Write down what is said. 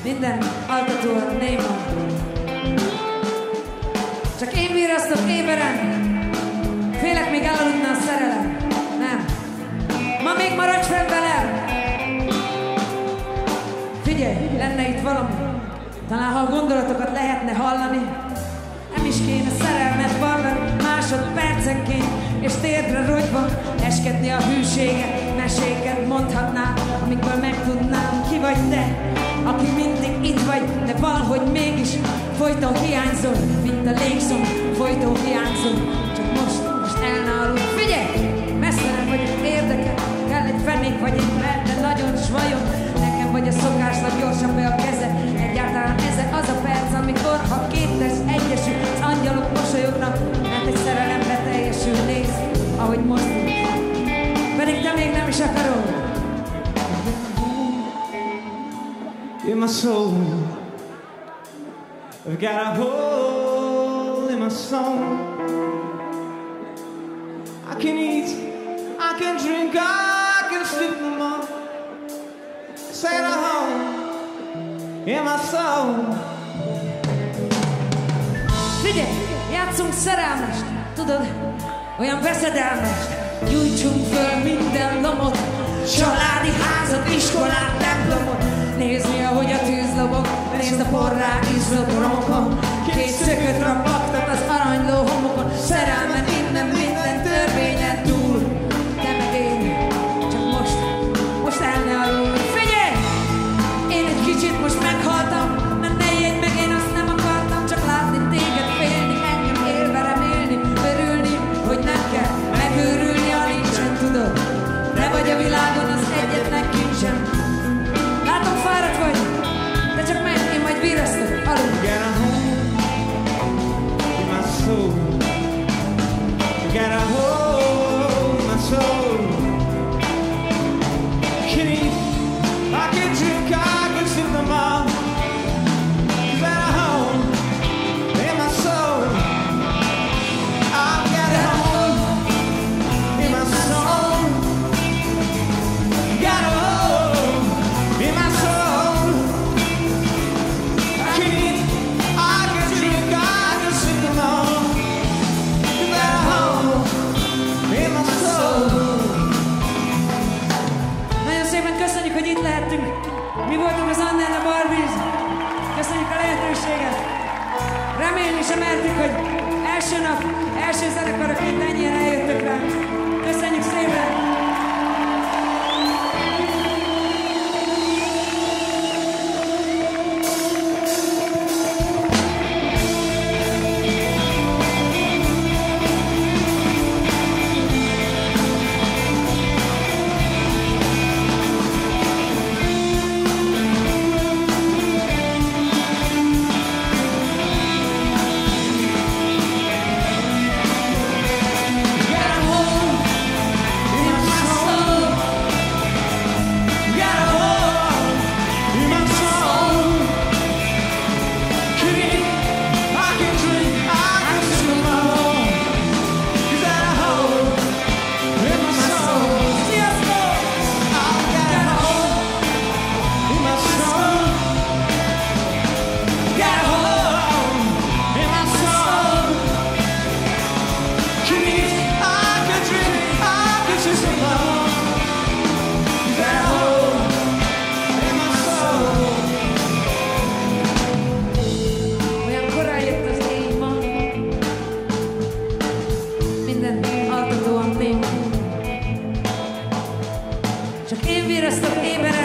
Minden altatóan néma. Csak én virasztok éberen. Félek, még elaludna a szerelem. Nem. Ma még maradj fenn velem. Figyelj, lenne itt valami. Talán ha a gondolatokat lehetne hallani, nem is kéne szerelmet vallani másodpercenként, és térdre rogyva eskedni a hűséget, meséket mondhatnál, amikből megtudnám, ki vagy te, aki mindig itt vagy, de valahogy mégis folyton hiányzol, mint a légszom, folyton hiányzol, csak most el ne aludj. Figyelj! Messze nem vagyok érdekel, kell egy fenék vagy egy mert, de nagyon s vajon, nekem vagy a szokásnak gyorsan be a keze. Egyáltalán ez az a perc, amikor ha két test egyesül, az angyalok mosolyognak, mert egy szerelembe teljesül. Nézd, ahogy mozdul, pedig te még nem is akarod. In my soul, I've got a hole in my soul. I can eat, I can drink, I can sleep no more. Set a home in my soul. Figyelj, játszunk szerelmest, tudod, olyan veszedelmest. Gyújtsunk föl minden lomot, családi házat, iskolát, templomot. Nézd mi, ahogy a tűz lobog, nézd a porrá izzott romokon. Két szököt rapagtat az aranyló homokon. Szerelmet innen minden törvényen túl. Te meg én, csak most el ne aludj. Figyelj! Én egy kicsit most meghaltam, mert ne ijedj meg, én azt nem akartam. Csak látni téged félni, engem élve remélni, örülni, hogy nem kell megőrülni, ha nincsen, tudod. Te vagy a világon az egyetlen kincsem. Látom, fáradt vagy, de csak menj, én majd virasztok, aludj. Get a home in my soul. Get a home in my soul. Can eat, I can drink, I can sleep no more. Get a home in my soul. I've got a home in my soul. Got a home in my soul. I can eat, I can drink, I can sleep no more. Got a home in my soul. Nagyon szépen köszönjük, hogy itt lehettünk. Mi voltunk az Annella Barbies. Köszönjük a lehetőséget. Remélni sem mertük, hogy első nap, első zenekaraként ennyien eljöttök rá. Köszönjük szépen! Got a home in my soul. Got a home in my soul. Can eat, I can drink, I can sleep no more. Got a home in my soul. Yes, Lord. I've got a home in my soul. Got a home in my soul. Can eat, I can drink, I can sleep no more. Got a home in my soul. Olyan korán jött az éj ma, minden altatóan téma. Csak én virasztok éberen.